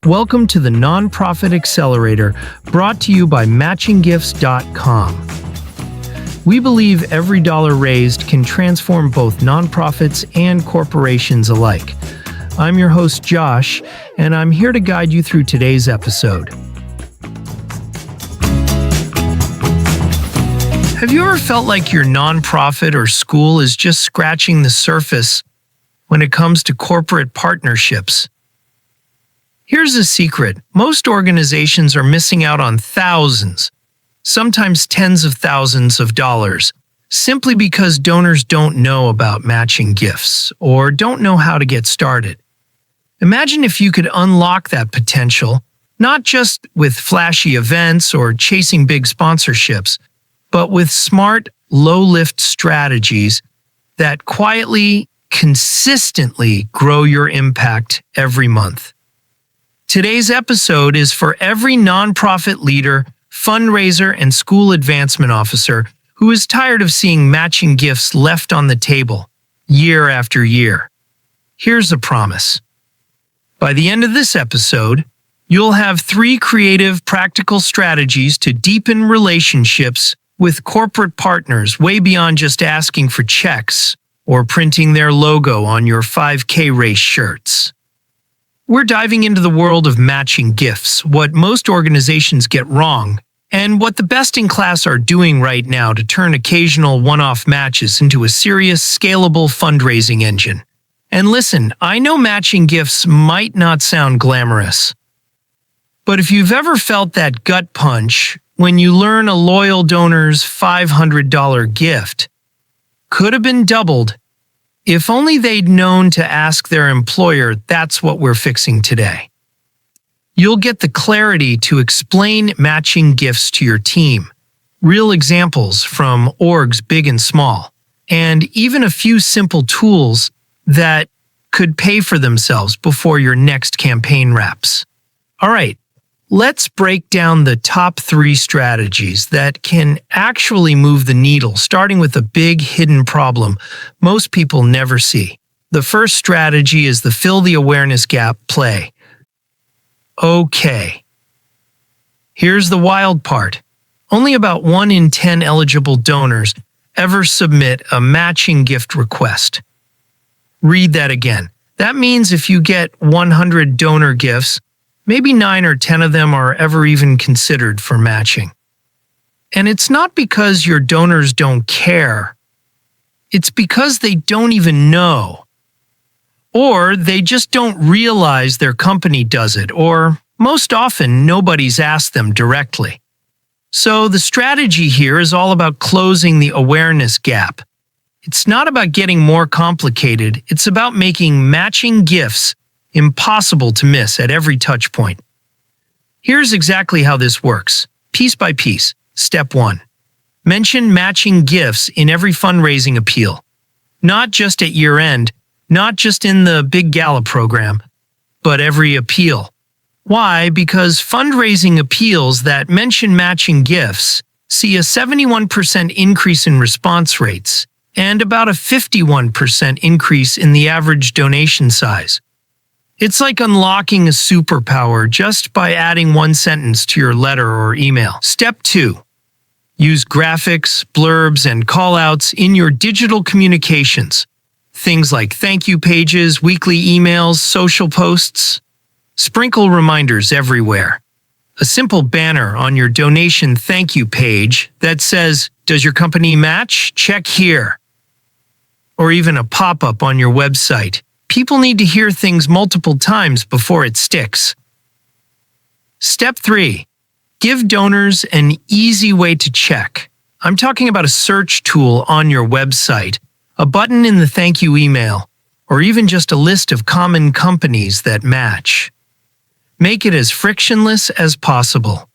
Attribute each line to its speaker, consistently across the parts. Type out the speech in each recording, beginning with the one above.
Speaker 1: Welcome to the Nonprofit Accelerator, brought to you by matchinggifts.com. We believe every dollar raised can transform both nonprofits and corporations alike. I'm your host, Josh, and I'm here to guide you through today's episode. Have you ever felt like your nonprofit or school is just scratching the surface when it comes to corporate partnerships? Here's a secret. Most organizations are missing out on thousands, sometimes tens of thousands of dollars, simply because donors don't know about matching gifts or don't know how to get started. Imagine if you could unlock that potential, not just with flashy events or chasing big sponsorships, but with smart, low-lift strategies that quietly, consistently grow your impact every month. Today's episode is for every nonprofit leader, fundraiser, and school advancement officer who is tired of seeing matching gifts left on the table year after year. Here's a promise. By the end of this episode, you'll have 3 creative, practical strategies to deepen relationships with corporate partners way beyond just asking for checks or printing their logo on your 5K race shirts. We're diving into the world of matching gifts, what most organizations get wrong, and what the best in class are doing right now to turn occasional one-off matches into a serious, scalable fundraising engine. And listen, I know matching gifts might not sound glamorous, but if you've ever felt that gut punch when you learn a loyal donor's $500 gift could have been doubled, if only they'd known to ask their employer, that's what we're fixing today. You'll get the clarity to explain matching gifts to your team, real examples from orgs big and small, and even a few simple tools that could pay for themselves before your next campaign wraps. All right, let's break down the top 3 strategies that can actually move the needle, starting with a big hidden problem most people never see. The first strategy is the fill the awareness gap play. Okay. Here's the wild part. Only about 1 in 10 eligible donors ever submit a matching gift request. Read that again. That means if you get 100 donor gifts, maybe 9 or 10 of them are ever even considered for matching. And it's not because your donors don't care. It's because they don't even know. Or they just don't realize their company does it, or most often nobody's asked them directly. So the strategy here is all about closing the awareness gap. It's not about getting more complicated, it's about making matching gifts impossible to miss at every touch point. Here's exactly how this works, piece by piece. Step 1. Mention matching gifts in every fundraising appeal. Not just at year-end, not just in the big gala program, but every appeal. Why? Because fundraising appeals that mention matching gifts see a 71% increase in response rates and about a 51% increase in the average donation size. It's like unlocking a superpower just by adding 1 sentence to your letter or email. Step 2. Use graphics, blurbs, and callouts in your digital communications. Things like thank you pages, weekly emails, social posts. Sprinkle reminders everywhere. A simple banner on your donation thank you page that says, "Does your company match? Check here." Or even a pop-up on your website. People need to hear things multiple times before it sticks. Step 3. Give donors an easy way to check. I'm talking about a search tool on your website, a button in the thank you email, or even just a list of common companies that match. Make it as frictionless as possible.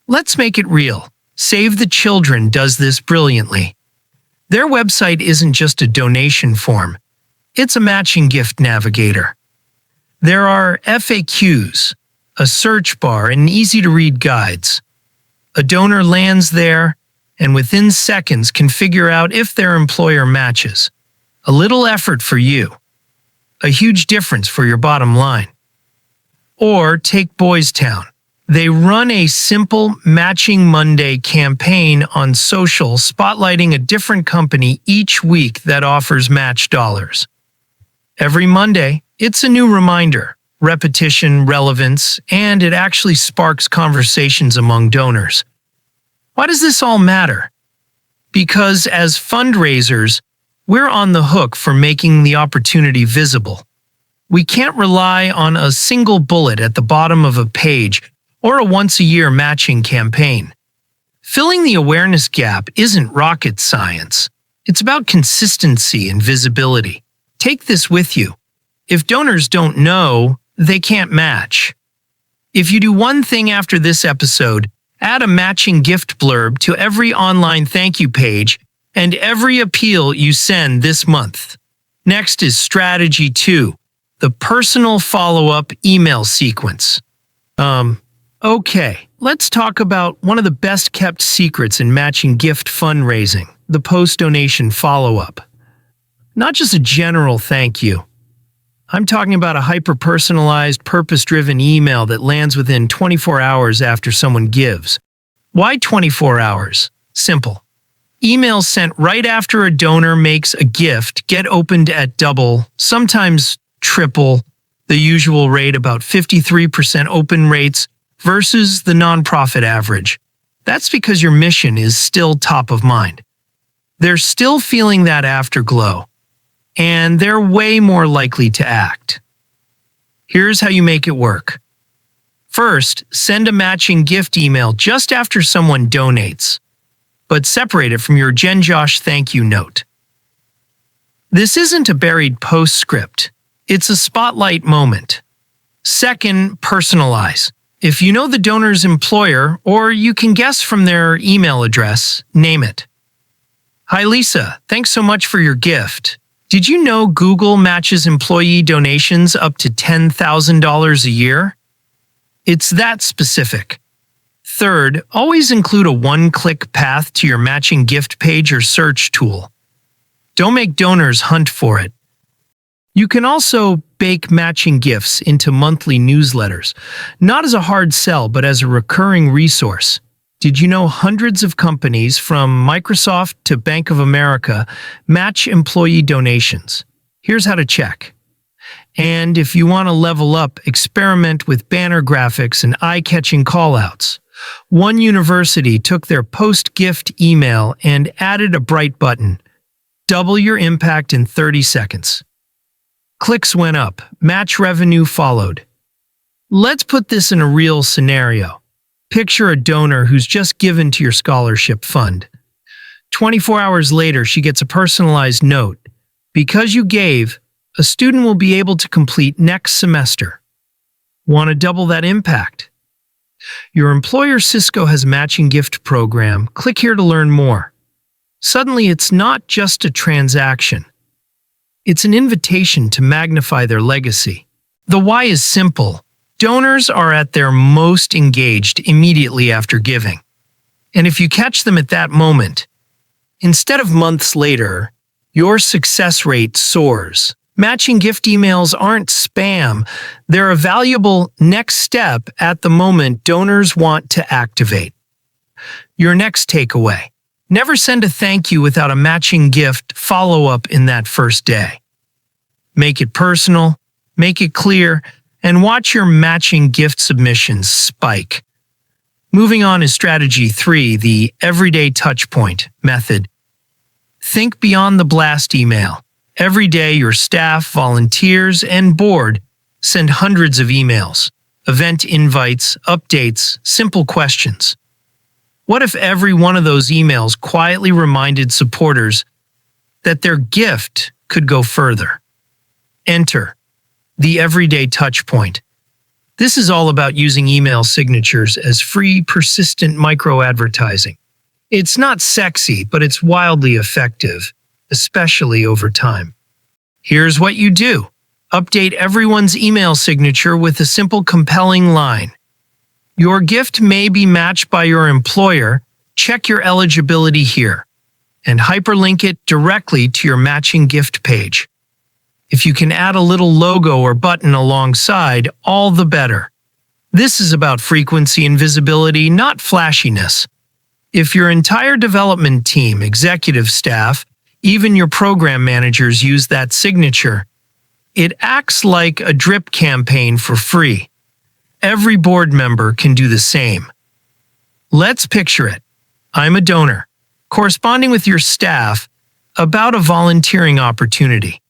Speaker 1: Let's make it real. Save the Children does this brilliantly. Their website isn't just a donation form. It's a matching gift navigator. There are FAQs, a search bar, and easy-to-read guides. A donor lands there and within seconds can figure out if their employer matches. A little effort for you. A huge difference for your bottom line. Or take Boys Town. They run a simple Matching Monday campaign on social, spotlighting a different company each week that offers match dollars. Every Monday, it's a new reminder, repetition, relevance, and it actually sparks conversations among donors. Why does this all matter? Because as fundraisers, we're on the hook for making the opportunity visible. We can't rely on a single bullet at the bottom of a page or a once-a-year matching campaign. Filling the awareness gap isn't rocket science. It's about consistency and visibility. Take this with you. If donors don't know, they can't match. If you do one thing after this episode, add a matching gift blurb to every online thank you page and every appeal you send this month. Next is strategy 2, the personal follow-up email sequence. Okay, let's talk about one of the best-kept secrets in matching gift fundraising, the post-donation follow-up. Not just a general thank you. I'm talking about a hyper-personalized, purpose-driven email that lands within 24 hours after someone gives. Why 24 hours? Simple. Emails sent right after a donor makes a gift get opened at double, sometimes triple, the usual rate, about 53% open rates, versus the nonprofit average. That's because your mission is still top of mind. They're still feeling that afterglow, and they're way more likely to act. Here's how you make it work. First, send a matching gift email just after someone donates, but separate it from your Jen Josh thank you note. This isn't a buried postscript. It's a spotlight moment. Second, personalize. If you know the donor's employer, or you can guess from their email address, name it. Hi Lisa, thanks so much for your gift. Did you know Google matches employee donations up to $10,000 a year? It's that specific. Third, always include a one-click path to your matching gift page or search tool. Don't make donors hunt for it. You can also bake matching gifts into monthly newsletters, not as a hard sell, but as a recurring resource. Did you know hundreds of companies, from Microsoft to Bank of America, match employee donations? Here's how to check. And if you want to level up, experiment with banner graphics and eye-catching callouts. One university took their post-gift email and added a bright button. Double your impact in 30 seconds. Clicks went up, match revenue followed. Let's put this in a real scenario. Picture a donor who's just given to your scholarship fund. 24 hours later, she gets a personalized note. Because you gave, a student will be able to complete next semester. Want to double that impact? Your employer Cisco has a matching gift program. Click here to learn more. Suddenly, it's not just a transaction. It's an invitation to magnify their legacy. The why is simple. Donors are at their most engaged immediately after giving. And if you catch them at that moment, instead of months later, your success rate soars. Matching gift emails aren't spam. They're a valuable next step at the moment donors want to activate. Your next takeaway. Never send a thank you without a matching gift follow-up in that first day. Make it personal, make it clear, and watch your matching gift submissions spike. Moving on is strategy 3, the everyday touchpoint method. Think beyond the blast email. Every day, your staff, volunteers, and board send hundreds of emails, event invites, updates, simple questions. What if every one of those emails quietly reminded supporters that their gift could go further? Enter the everyday touchpoint. This is all about using email signatures as free, persistent micro-advertising. It's not sexy, but it's wildly effective, especially over time. Here's what you do. Update everyone's email signature with a simple, compelling line. Your gift may be matched by your employer. Check your eligibility here, and hyperlink it directly to your matching gift page. If you can add a little logo or button alongside, all the better. This is about frequency and visibility, not flashiness. If your entire development team, executive staff, even your program managers use that signature, it acts like a drip campaign for free. Every board member can do the same. Let's picture it. I'm a donor, corresponding with your staff about a volunteering opportunity.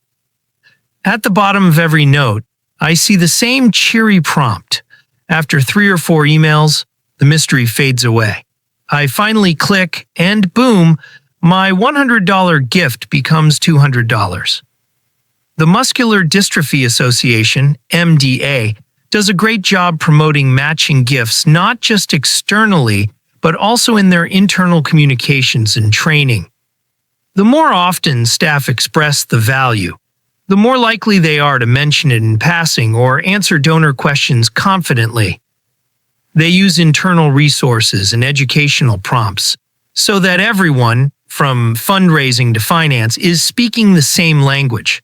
Speaker 1: At the bottom of every note, I see the same cheery prompt. After 3 or 4 emails, the mystery fades away. I finally click, and boom, my $100 gift becomes $200. The Muscular Dystrophy Association, MDA, does a great job promoting matching gifts not just externally, but also in their internal communications and training. The more often staff express the value, the more likely they are to mention it in passing or answer donor questions confidently. They use internal resources and educational prompts so that everyone, from fundraising to finance, is speaking the same language.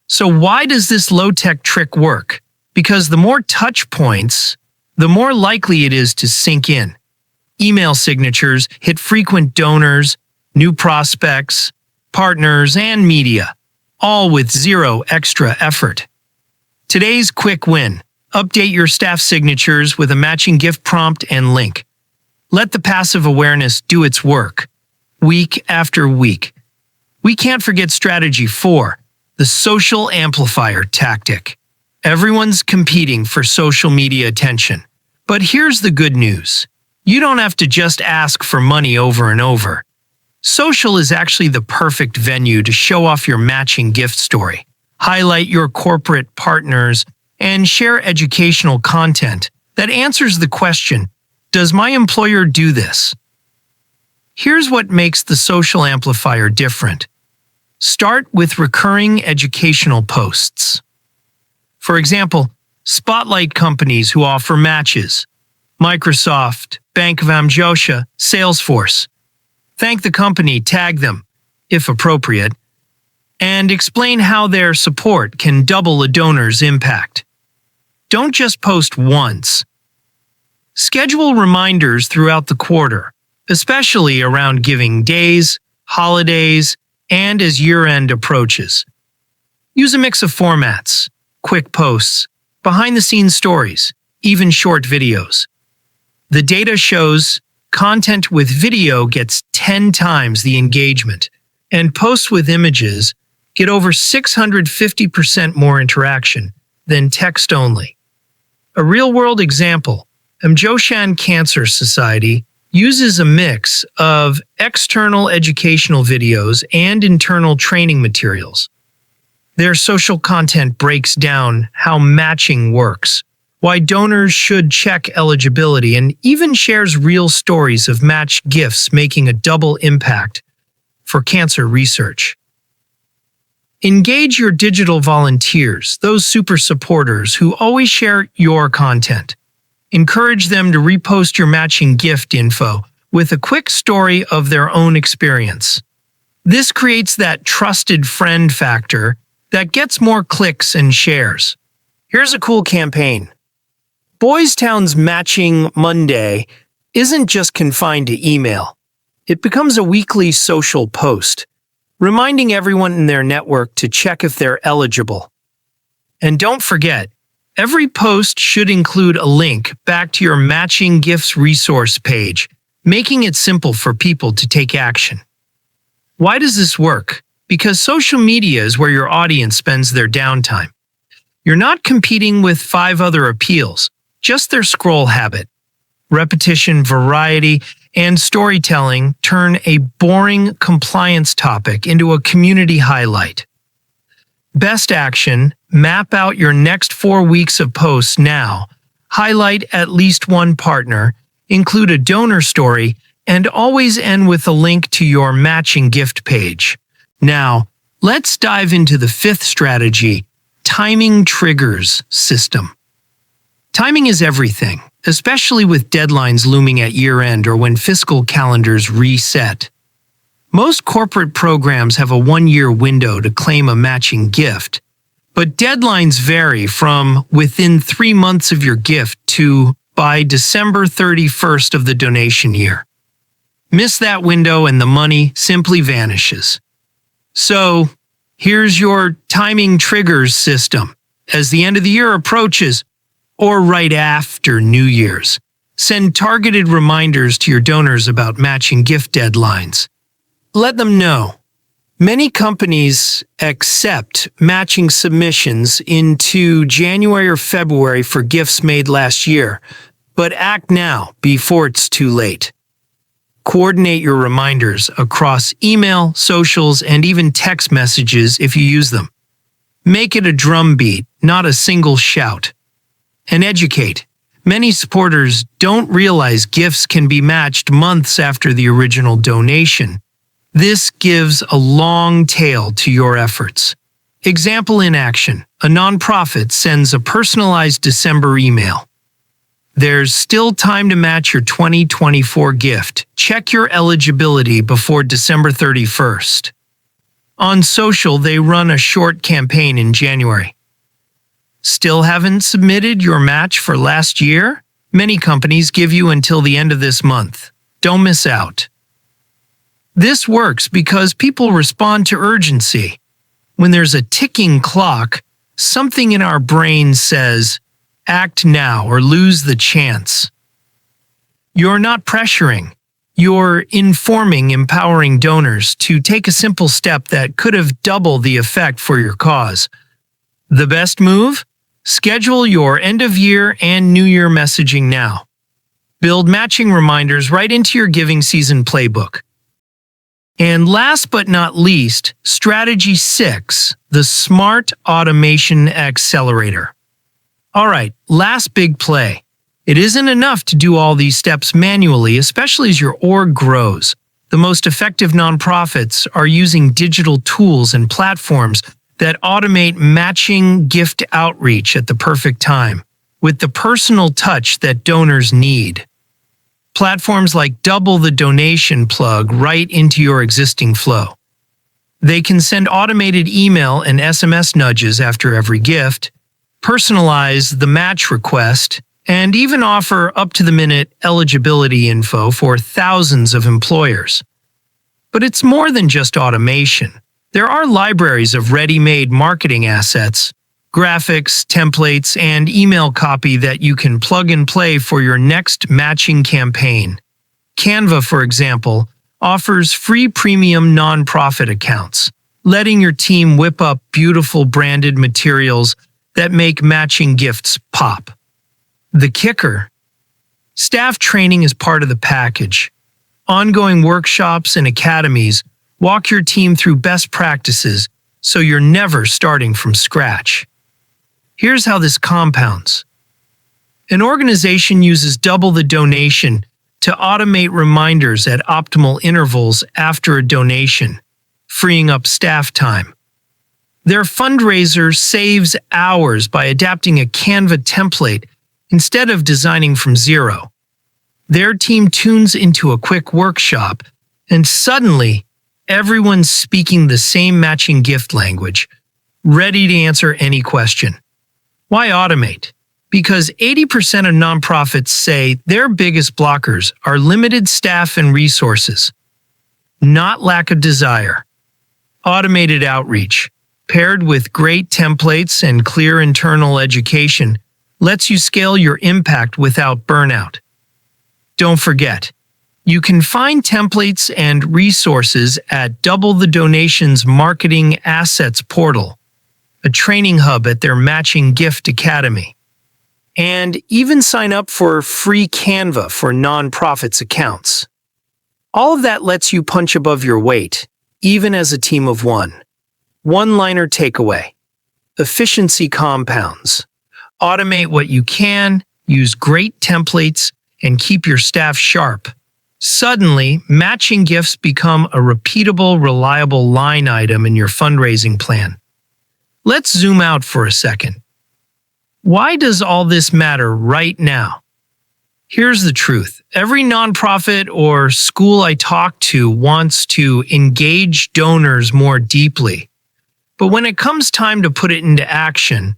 Speaker 1: So why does this low-tech trick work? Because the more touch points, the more likely it is to sink in. Email signatures hit frequent donors, new prospects, partners, and media, all with zero extra effort. Today's quick win: update your staff signatures with a matching gift prompt and link. Let the passive awareness do its work, week after week. We can't forget strategy 4, the social amplifier tactic. Everyone's competing for social media attention. But here's the good news. You don't have to just ask for money over and over. Social is actually the perfect venue to show off your matching gift story, highlight your corporate partners, and share educational content that answers the question, does my employer do this? Here's what makes the social amplifier different. Start with recurring educational posts. For example, spotlight companies who offer matches. Microsoft, Bank of Amjosha, Salesforce. Thank the company, tag them, if appropriate, and explain how their support can double a donor's impact. Don't just post once. Schedule reminders throughout the quarter, especially around giving days, holidays, and as year-end approaches. Use a mix of formats, quick posts, behind-the-scenes stories, even short videos. The data shows content with video gets 10 times the engagement, and posts with images get over 650% more interaction than text only. A real-world example, Amjoshan Cancer Society uses a mix of external educational videos and internal training materials. Their social content breaks down how matching works, why donors should check eligibility, and even shares real stories of matched gifts making a double impact for cancer research. Engage your digital volunteers, those super supporters who always share your content. Encourage them to repost your matching gift info with a quick story of their own experience. This creates that trusted friend factor that gets more clicks and shares. Here's a cool campaign. Boys Town's Matching Monday isn't just confined to email. It becomes a weekly social post, reminding everyone in their network to check if they're eligible. And don't forget, every post should include a link back to your matching gifts resource page, making it simple for people to take action. Why does this work? Because social media is where your audience spends their downtime. You're not competing with 5 other appeals, just their scroll habit. Repetition, variety, and storytelling turn a boring compliance topic into a community highlight. Best action: map out your next 4 weeks of posts now, highlight at least one partner, include a donor story, and always end with a link to your matching gift page. Now, let's dive into the 5th strategy, timing triggers system. Timing is everything, especially with deadlines looming at year-end or when fiscal calendars reset. Most corporate programs have a 1-year window to claim a matching gift, But deadlines vary from within 3 months of your gift to by December 31st of the donation year. Miss that window and the money simply vanishes. So, here's your timing triggers system. As the end of the year approaches, or right after New Year's, send targeted reminders to your donors about matching gift deadlines. Let them know. Many companies accept matching submissions into January or February for gifts made last year, but act now before it's too late. Coordinate your reminders across email, socials, and even text messages if you use them. Make it a drumbeat, not a single shout. And educate. Many supporters don't realize gifts can be matched months after the original donation. This gives a long tail to your efforts. Example in action. A nonprofit sends a personalized December email. There's still time to match your 2024 gift. Check your eligibility before December 31st. On social, they run a short campaign in January. Still haven't submitted your match for last year? Many companies give you until the end of this month. Don't miss out. This works because people respond to urgency. When there's a ticking clock, something in our brain says, act now or lose the chance. You're not pressuring. You're informing, empowering donors to take a simple step that could have doubled the effect for your cause. The best move? Schedule your end-of-year and New Year messaging now. Build matching reminders right into your giving season playbook. And last but not least, Strategy 6, the Smart Automation Accelerator. All right, last big play. It isn't enough to do all these steps manually, especially as your org grows. The most effective nonprofits are using digital tools and platforms that automate matching gift outreach at the perfect time, with the personal touch that donors need. Platforms like double the donation plug right into your existing flow. They can send automated email and SMS nudges after every gift, personalize the match request, and even offer up-to-the-minute eligibility info for thousands of employers. But it's more than just automation. There are libraries of ready-made marketing assets, graphics, templates, and email copy that you can plug and play for your next matching campaign. Canva, for example, offers free premium nonprofit accounts, letting your team whip up beautiful branded materials that make matching gifts pop. The kicker: staff training is part of the package. Ongoing workshops and academies walk your team through best practices so you're never starting from scratch. Here's how this compounds. An organization uses double the donation to automate reminders at optimal intervals after a donation, freeing up staff time. Their fundraiser saves hours by adapting a Canva template instead of designing from zero. Their team tunes into a quick workshop, and suddenly, everyone's speaking the same matching gift language, ready to answer any question. Why automate? Because 80% of nonprofits say their biggest blockers are limited staff and resources, not lack of desire. Automated outreach, paired with great templates and clear internal education, lets you scale your impact without burnout. Don't forget, you can find templates and resources at Double the Donation's Marketing Assets portal, a training hub at their Matching Gift Academy, and even sign up for free Canva for nonprofits accounts. All of that lets you punch above your weight, even as a team of one. One-liner takeaway: efficiency compounds. Automate what you can, use great templates, and keep your staff sharp. Suddenly, matching gifts become a repeatable, reliable line item in your fundraising plan. Let's zoom out for a second. Why does all this matter right now? Here's the truth. Every nonprofit or school I talk to wants to engage donors more deeply. But when it comes time to put it into action,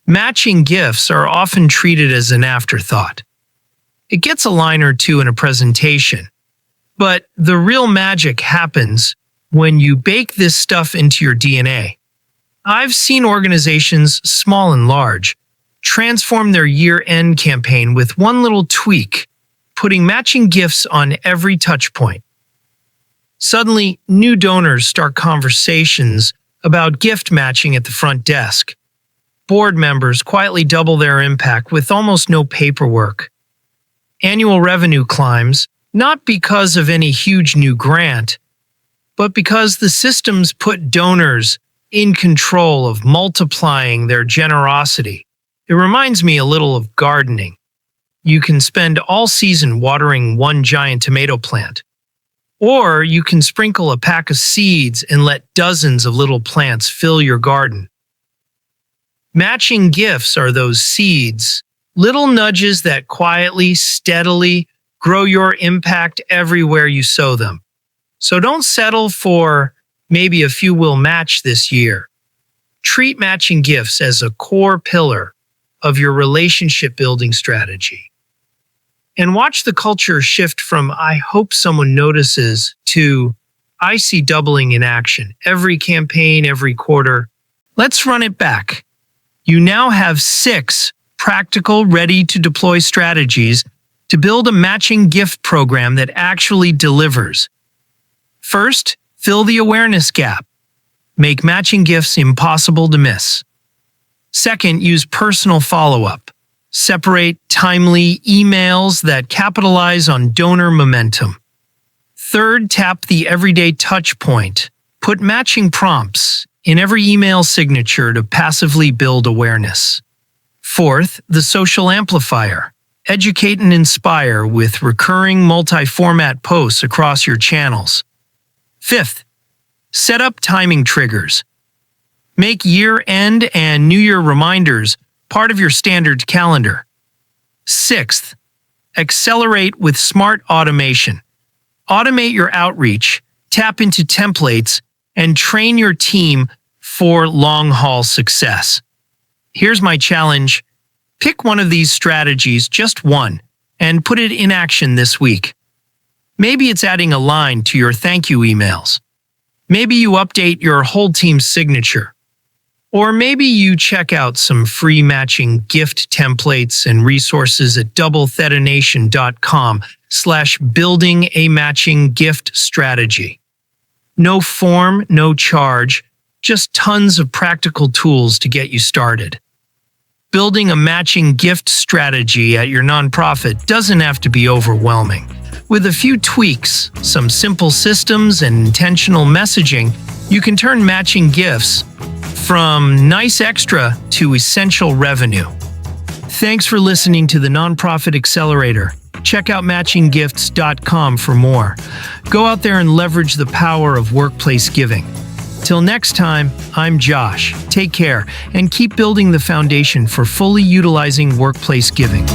Speaker 1: matching gifts are often treated as an afterthought. It gets a line or two in a presentation, but the real magic happens when you bake this stuff into your DNA. I've seen organizations, small and large, transform their year-end campaign with one little tweak, putting matching gifts on every touch point. Suddenly, new donors start conversations about gift matching at the front desk. Board members quietly double their impact with almost no paperwork. Annual revenue climbs, not because of any huge new grant, but because the systems put donors in control of multiplying their generosity. It reminds me a little of gardening. You can spend all season watering one giant tomato plant, or you can sprinkle a pack of seeds and let dozens of little plants fill your garden. Matching gifts are those seeds, little nudges that quietly, steadily grow your impact everywhere you sow them. So don't settle for maybe a few will match this year. Treat matching gifts as a core pillar of your relationship building strategy. And watch the culture shift from "I hope someone notices" to "I see doubling in action." Every campaign, every quarter. Let's run it back. You now have 6 practical, ready-to-deploy strategies to build a matching gift program that actually delivers. First, fill the awareness gap. Make matching gifts impossible to miss. Second, use personal follow-up. Separate timely emails that capitalize on donor momentum. Third, tap the everyday touch point. Put matching prompts in every email signature to passively build awareness. Fourth, the social amplifier. Educate and inspire with recurring multi-format posts across your channels. Fifth, set up timing triggers. Make year-end and New Year reminders part of your standard calendar. Sixth, accelerate with smart automation. Automate your outreach, tap into templates, and train your team for long-haul success. Here's my challenge. Pick one of these strategies, just one, and put it in action this week. Maybe it's adding a line to your thank you emails. Maybe you update your whole team's signature. Or maybe you check out some free matching gift templates and resources at doublethetanation.com/building a matching gift strategy. No form, no charge, just tons of practical tools to get you started. Building a matching gift strategy at your nonprofit doesn't have to be overwhelming. With a few tweaks, some simple systems, and intentional messaging, you can turn matching gifts from nice extra to essential revenue. Thanks for listening to the Nonprofit Accelerator. Check out matchinggifts.com for more. Go out there and leverage the power of workplace giving. Till next time, I'm Josh. Take care and keep building the foundation for fully utilizing workplace giving.